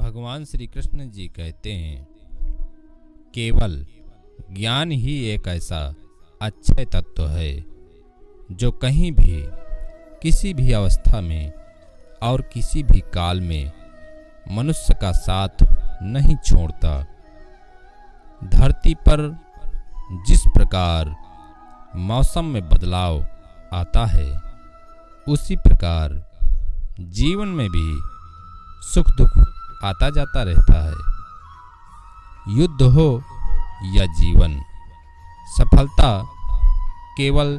भगवान श्री कृष्ण जी कहते हैं, केवल ज्ञान ही एक ऐसा अक्षय तत्व है जो कहीं भी, किसी भी अवस्था में और किसी भी काल में मनुष्य का साथ नहीं छोड़ता। धरती पर जिस प्रकार मौसम में बदलाव आता है, उसी प्रकार जीवन में भी सुख दुख आता जाता रहता है। युद्ध हो या जीवन, सफलता केवल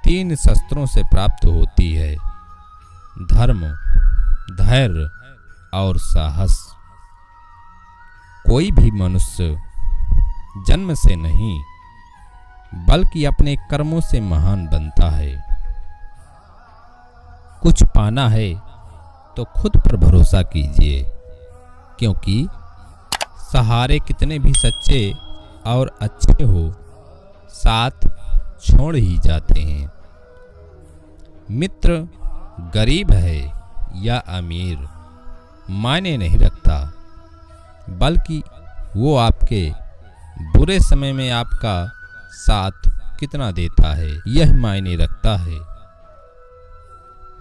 3 शस्त्रों से प्राप्त होती है: धर्म, धैर्य और साहस। कोई भी मनुष्य जन्म से नहीं बल्कि अपने कर्मों से महान बनता है। कुछ पाना है तो खुद पर भरोसा कीजिए, क्योंकि सहारे कितने भी सच्चे और अच्छे हो, साथ छोड़ ही जाते हैं। मित्र गरीब है या अमीर मायने नहीं रखता, बल्कि वो आपके बुरे समय में आपका साथ कितना देता है यह मायने रखता है।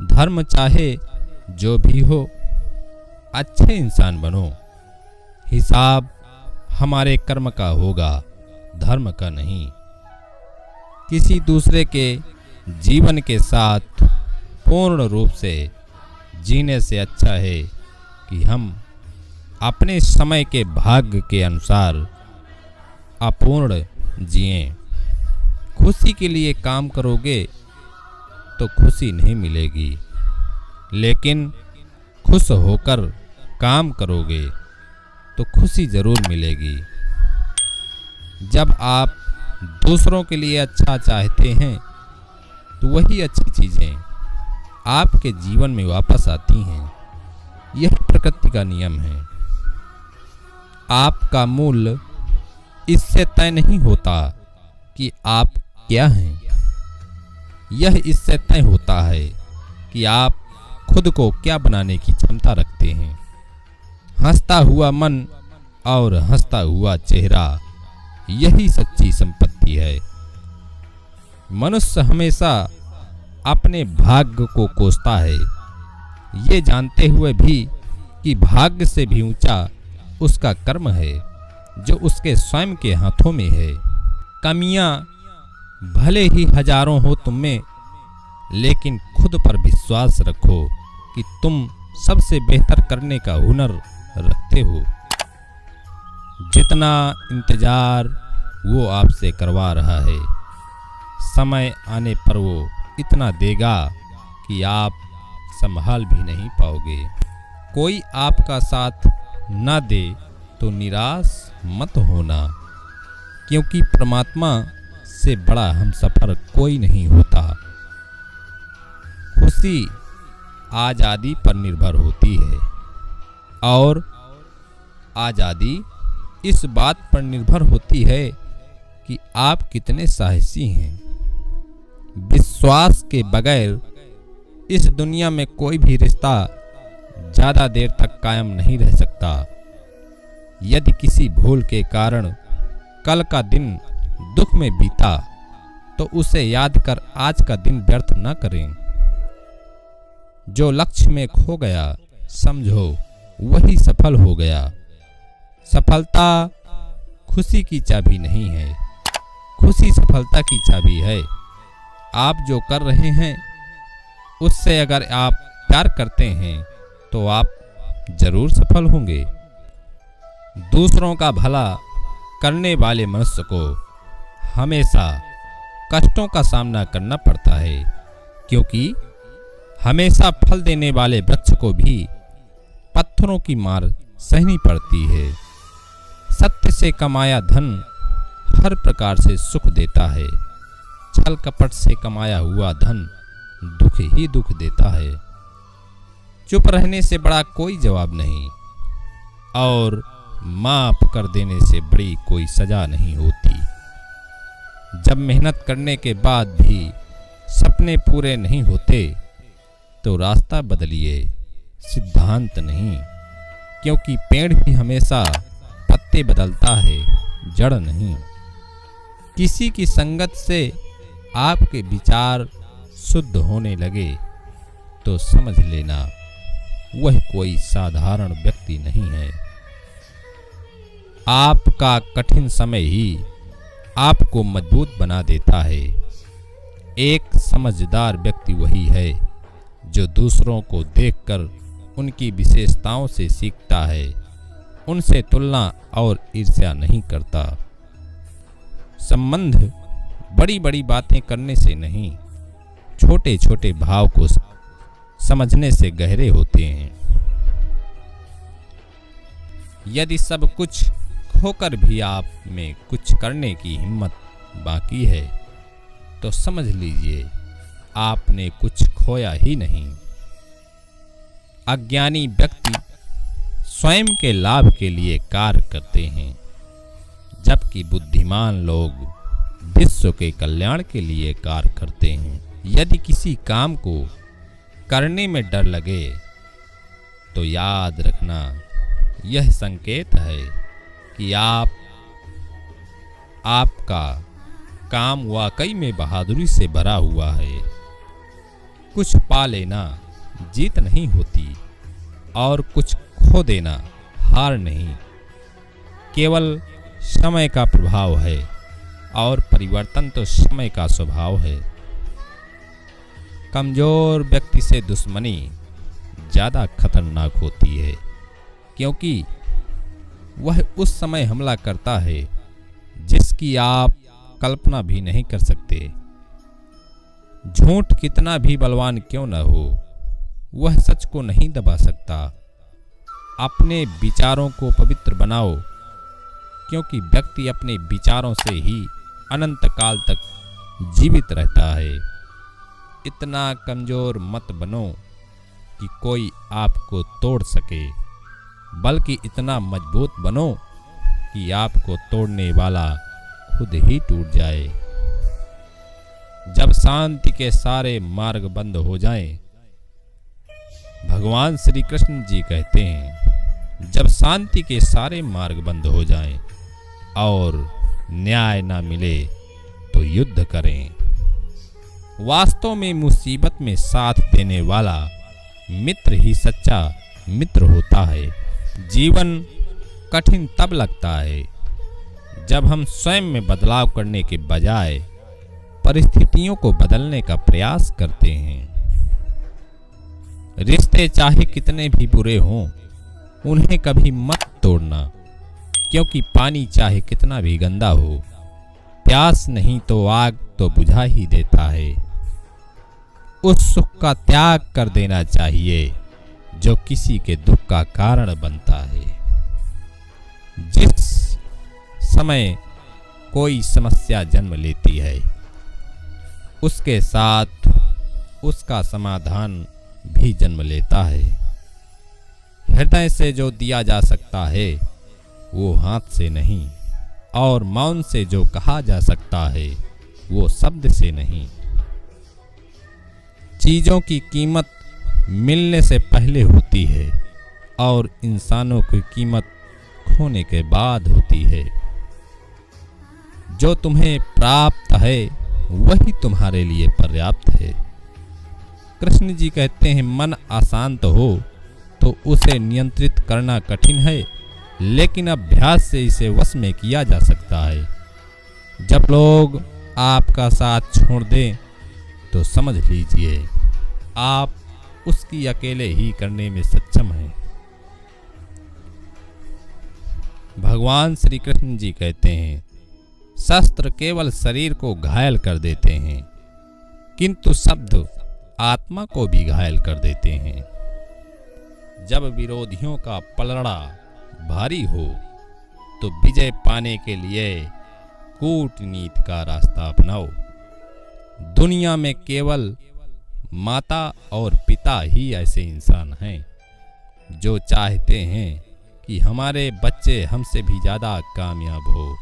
धर्म चाहे जो भी हो, अच्छे इंसान बनो। हिसाब हमारे कर्म का होगा, धर्म का नहीं। किसी दूसरे के जीवन के साथ पूर्ण रूप से जीने से अच्छा है कि हम अपने समय के भाग्य के अनुसार अपूर्ण जिएं। खुशी के लिए काम करोगे तो खुशी नहीं मिलेगी, लेकिन खुश होकर काम करोगे तो खुशी जरूर मिलेगी। जब आप दूसरों के लिए अच्छा चाहते हैं तो वही अच्छी चीजें आपके जीवन में वापस आती हैं। यह प्रकृति का नियम है। आपका मूल्य इससे तय नहीं होता कि आप क्या हैं, यह इससे तय होता है कि आप खुद को क्या बनाने की क्षमता रखते हैं। हंसता हुआ मन और हंसता हुआ चेहरा, यही सच्ची संपत्ति है। मनुष्य हमेशा अपने भाग्य को कोसता है, ये जानते हुए भी कि भाग्य से भी ऊंचा उसका कर्म है जो उसके स्वयं के हाथों में है। कमियां भले ही हजारों हो तुम में, लेकिन खुद पर विश्वास रखो कि तुम सबसे बेहतर करने का हुनर रखते हो। जितना इंतजार वो आपसे करवा रहा है, समय आने पर वो इतना देगा कि आप संभाल भी नहीं पाओगे। कोई आपका साथ ना दे तो निराश मत होना, क्योंकि परमात्मा से बड़ा हमसफर कोई नहीं होता। खुशी आज़ादी पर निर्भर होती है, और आज़ादी इस बात पर निर्भर होती है कि आप कितने साहसी हैं। विश्वास के बगैर इस दुनिया में कोई भी रिश्ता ज़्यादा देर तक कायम नहीं रह सकता। यदि किसी भूल के कारण कल का दिन दुख में बीता, तो उसे याद कर आज का दिन व्यर्थ न करें। जो लक्ष्य में खो गया, समझो वही सफल हो गया। सफलता खुशी की चाबी नहीं है, खुशी सफलता की चाबी है। आप जो कर रहे हैं उससे अगर आप प्यार करते हैं तो आप जरूर सफल होंगे। दूसरों का भला करने वाले मनुष्य को हमेशा कष्टों का सामना करना पड़ता है, क्योंकि हमेशा फल देने वाले वृक्ष को भी पत्थरों की मार सहनी पड़ती है। सत्य से कमाया धन हर प्रकार से सुख देता है, छल कपट से कमाया हुआ धन दुख ही दुख देता है। चुप रहने से बड़ा कोई जवाब नहीं, और माफ कर देने से बड़ी कोई सजा नहीं होती। जब मेहनत करने के बाद भी सपने पूरे नहीं होते तो रास्ता बदलिए, सिद्धांत नहीं। क्योंकि पेड़ भी हमेशा पत्ते बदलता है, जड़ नहीं। किसी की संगत से आपके विचार शुद्ध होने लगे तो समझ लेना वह कोई साधारण व्यक्ति नहीं है। आपका कठिन समय ही आपको मजबूत बना देता है। एक समझदार व्यक्ति वही है जो दूसरों को देखकर उनकी विशेषताओं से सीखता है, उनसे तुलना और ईर्ष्या नहीं करता। संबंध बड़ी बड़ी बातें करने से नहीं, छोटे छोटे भाव को समझने से गहरे होते हैं। यदि सब कुछ खोकर भी आप में कुछ करने की हिम्मत बाकी है तो समझ लीजिए आपने कुछ खोया ही नहीं। अज्ञानी व्यक्ति स्वयं के लाभ के लिए कार्य करते हैं, जबकि बुद्धिमान लोग विश्व के कल्याण के लिए कार्य करते हैं। यदि किसी काम को करने में डर लगे तो याद रखना यह संकेत है कि आपका काम वाकई में बहादुरी से भरा हुआ है। कुछ पा लेना जीत नहीं होती और कुछ खो देना हार नहीं, केवल समय का प्रभाव है और परिवर्तन तो समय का स्वभाव है। कमजोर व्यक्ति से दुश्मनी ज़्यादा खतरनाक होती है, क्योंकि वह उस समय हमला करता है जिसकी आप कल्पना भी नहीं कर सकते। झूठ कितना भी बलवान क्यों न हो, वह सच को नहीं दबा सकता। अपने विचारों को पवित्र बनाओ, क्योंकि व्यक्ति अपने विचारों से ही अनंत काल तक जीवित रहता है। इतना कमजोर मत बनो कि कोई आपको तोड़ सके, बल्कि इतना मजबूत बनो कि आपको तोड़ने वाला खुद ही टूट जाए। जब शांति के सारे मार्ग बंद हो जाएं, भगवान श्री कृष्ण जी कहते हैं, जब शांति के सारे मार्ग बंद हो जाएं और न्याय ना मिले तो युद्ध करें। वास्तव में मुसीबत में साथ देने वाला मित्र ही सच्चा मित्र होता है। जीवन कठिन तब लगता है जब हम स्वयं में बदलाव करने के बजाय परिस्थितियों को बदलने का प्रयास करते हैं। रिश्ते चाहे कितने भी बुरे हों, उन्हें कभी मत तोड़ना, क्योंकि पानी चाहे कितना भी गंदा हो, प्यास नहीं तो आग तो बुझा ही देता है। उस सुख का त्याग कर देना चाहिए जो किसी के दुख का कारण बनता है। जिस समय कोई समस्या जन्म लेती है, उसके साथ उसका समाधान भी जन्म लेता है। हृदय से जो दिया जा सकता है वो हाथ से नहीं, और मौन से जो कहा जा सकता है वो शब्द से नहीं। चीजों की कीमत मिलने से पहले होती है और इंसानों की कीमत खोने के बाद होती है। जो तुम्हें प्राप्त है वही तुम्हारे लिए पर्याप्त है। कृष्ण जी कहते हैं, मन अशांत हो तो उसे नियंत्रित करना कठिन है, लेकिन अभ्यास से इसे वश में किया जा सकता है। जब लोग आपका साथ छोड़ दें तो समझ लीजिए आप उसकी अकेले ही करने में सक्षम हैं। भगवान श्री कृष्ण जी कहते हैं, शस्त्र केवल शरीर को घायल कर देते हैं, किंतु शब्द आत्मा को भी घायल कर देते हैं। जब विरोधियों का पलड़ा भारी हो तो विजय पाने के लिए कूटनीति का रास्ता अपनाओ। दुनिया में केवल माता और पिता ही ऐसे इंसान हैं जो चाहते हैं कि हमारे बच्चे हमसे भी ज्यादा कामयाब हो।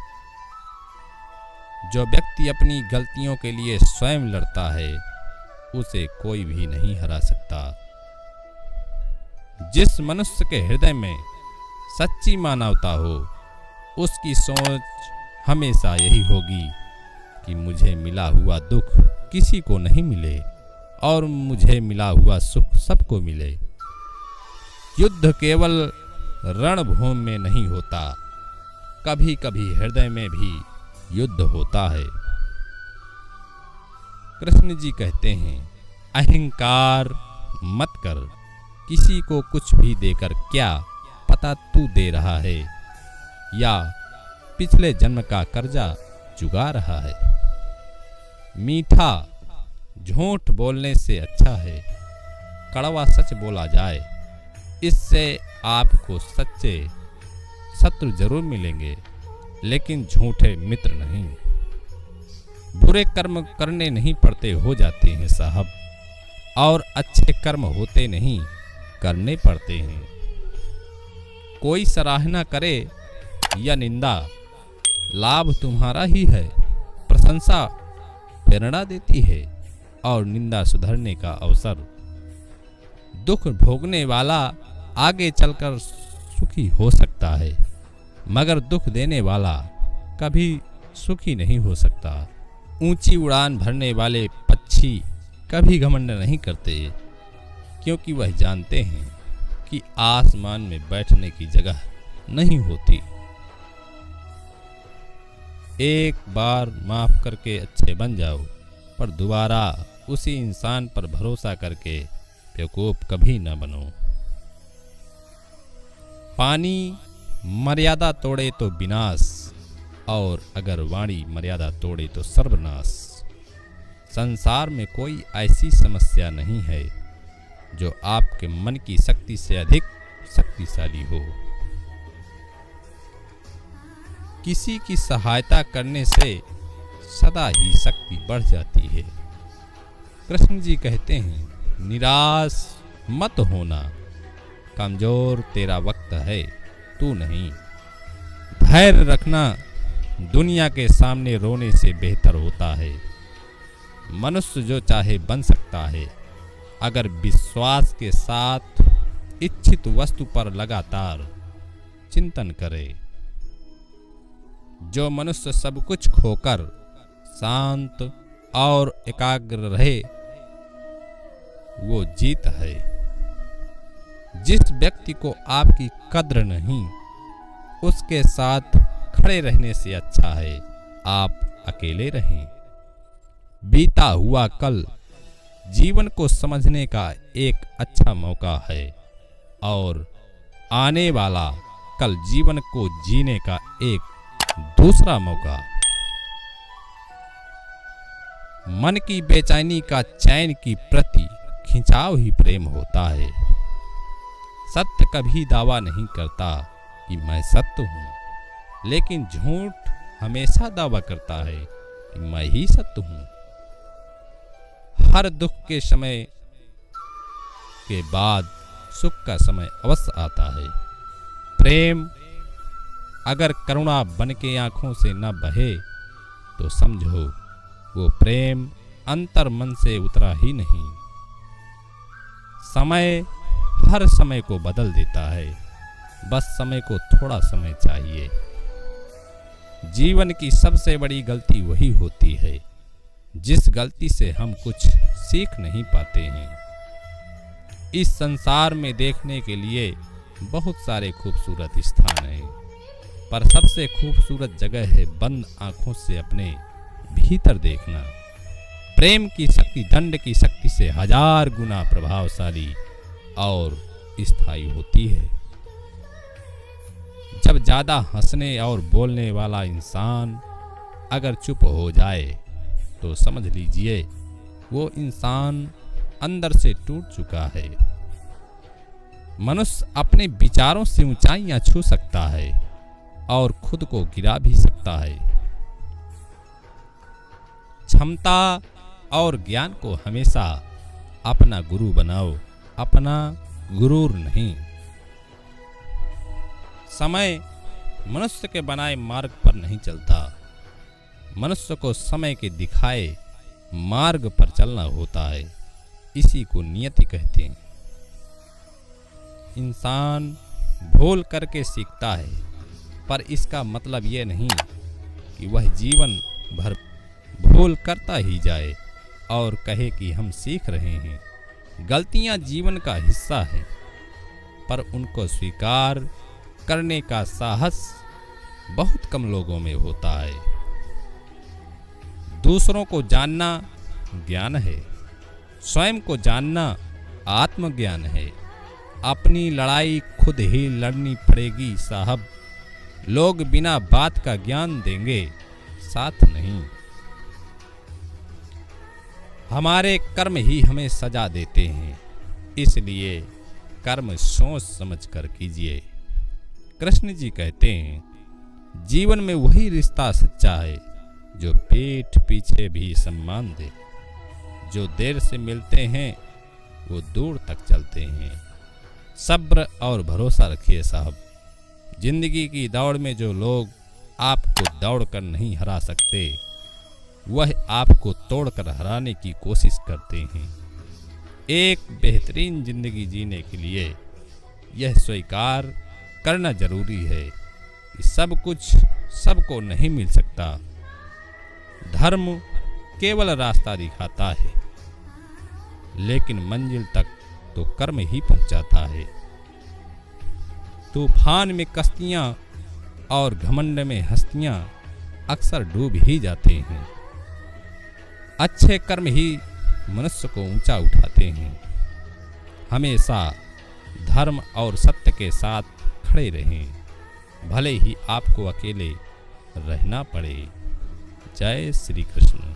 जो व्यक्ति अपनी गलतियों के लिए स्वयं लड़ता है उसे कोई भी नहीं हरा सकता। जिस मनुष्य के हृदय में सच्ची मानवता हो, उसकी सोच हमेशा यही होगी कि मुझे मिला हुआ दुख किसी को नहीं मिले और मुझे मिला हुआ सुख सबको मिले। युद्ध केवल रणभूमि में नहीं होता, कभी कभी हृदय में भी युद्ध होता है। कृष्ण जी कहते हैं, अहंकार मत कर, किसी को कुछ भी देकर क्या पता तू दे रहा है या पिछले जन्म का कर्जा चुका रहा है। मीठा झूठ बोलने से अच्छा है कड़वा सच बोला जाए, इससे आपको सच्चे शत्रु जरूर मिलेंगे लेकिन झूठे मित्र नहीं। बुरे कर्म करने नहीं पड़ते, हो जाते हैं साहब, और अच्छे कर्म होते नहीं, करने पड़ते हैं। कोई सराहना करे या निंदा, लाभ तुम्हारा ही है। प्रशंसा प्रेरणा देती है और निंदा सुधरने का अवसर। दुख भोगने वाला आगे चलकर सुखी हो सकता है, मगर दुख देने वाला कभी सुखी नहीं हो सकता। ऊंची उड़ान भरने वाले पक्षी कभी घमंड नहीं करते, क्योंकि वह जानते हैं कि आसमान में बैठने की जगह नहीं होती। एक बार माफ करके अच्छे बन जाओ, पर दोबारा उसी इंसान पर भरोसा करके बेवकूफ कभी न बनो। पानी मर्यादा तोड़े तो विनाश, और अगर वाणी मर्यादा तोड़े तो सर्वनाश। संसार में कोई ऐसी समस्या नहीं है जो आपके मन की शक्ति से अधिक शक्तिशाली हो। किसी की सहायता करने से सदा ही शक्ति बढ़ जाती है। कृष्ण जी कहते हैं, निराश मत होना, कमजोर तेरा वक्त है, तू नहीं। धैर्य रखना दुनिया के सामने रोने से बेहतर होता है। मनुष्य जो चाहे बन सकता है, अगर विश्वास के साथ इच्छित वस्तु पर लगातार चिंतन करे। जो मनुष्य सब कुछ खोकर शांत और एकाग्र रहे, वो जीत है। जिस व्यक्ति को आपकी कद्र नहीं, उसके साथ खड़े रहने से अच्छा है आप अकेले रहें। बीता हुआ कल जीवन को समझने का एक अच्छा मौका है, और आने वाला कल जीवन को जीने का एक दूसरा मौका। मन की बेचैनी का चैन की प्रति खिंचाव ही प्रेम होता है। सत्य कभी दावा नहीं करता कि मैं सत्य हूं, लेकिन झूठ हमेशा दावा करता है कि मैं ही सत्य हूं। हर दुख के समय के बाद सुख का समय अवश्य आता है। प्रेम अगर करुणा बन के आंखों से न बहे तो समझो वो प्रेम अंतर मन से उतरा ही नहीं। समय हर समय को बदल देता है, बस समय को थोड़ा समय चाहिए। जीवन की सबसे बड़ी गलती वही होती है जिस गलती से हम कुछ सीख नहीं पाते हैं। इस संसार में देखने के लिए बहुत सारे खूबसूरत स्थान हैं, पर सबसे खूबसूरत जगह है बंद आंखों से अपने भीतर देखना। प्रेम की शक्ति दंड की शक्ति से 1000 गुना प्रभावशाली और स्थायी होती है। जब ज्यादा हंसने और बोलने वाला इंसान अगर चुप हो जाए तो समझ लीजिए वो इंसान अंदर से टूट चुका है। मनुष्य अपने विचारों से ऊंचाइयां छू सकता है और खुद को गिरा भी सकता है। क्षमता और ज्ञान को हमेशा अपना गुरु बनाओ, अपना गुरूर नहीं। समय मनुष्य के बनाए मार्ग पर नहीं चलता, मनुष्य को समय के दिखाए मार्ग पर चलना होता है। इसी को नियति कहते हैं। इंसान भूल करके सीखता है, पर इसका मतलब ये नहीं कि वह जीवन भर भूल करता ही जाए और कहे कि हम सीख रहे हैं। गलतियां जीवन का हिस्सा है, पर उनको स्वीकार करने का साहस बहुत कम लोगों में होता है। दूसरों को जानना ज्ञान है, स्वयं को जानना आत्मज्ञान है। अपनी लड़ाई खुद ही लड़नी पड़ेगी साहब, लोग बिना बात का ज्ञान देंगे, साथ नहीं। हमारे कर्म ही हमें सजा देते हैं, इसलिए कर्म सोच समझ कर कीजिए। कृष्ण जी कहते हैं, जीवन में वही रिश्ता सच्चा है जो पीठ पीछे भी सम्मान दे। जो देर से मिलते हैं वो दूर तक चलते हैं। सब्र और भरोसा रखिए साहब। जिंदगी की दौड़ में जो लोग आपको दौड़ कर नहीं हरा सकते, वह आपको तोड़कर हराने की कोशिश करते हैं। एक बेहतरीन जिंदगी जीने के लिए यह स्वीकार करना जरूरी है कि सब कुछ सबको नहीं मिल सकता। धर्म केवल रास्ता दिखाता है, लेकिन मंजिल तक तो कर्म ही पहुंचाता है। तूफान में कश्तियां और घमंड में हस्तियां अक्सर डूब ही जाते हैं। अच्छे कर्म ही मनुष्य को ऊंचा उठाते हैं। हमेशा धर्म और सत्य के साथ खड़े रहें, भले ही आपको अकेले रहना पड़े। जय श्री कृष्ण।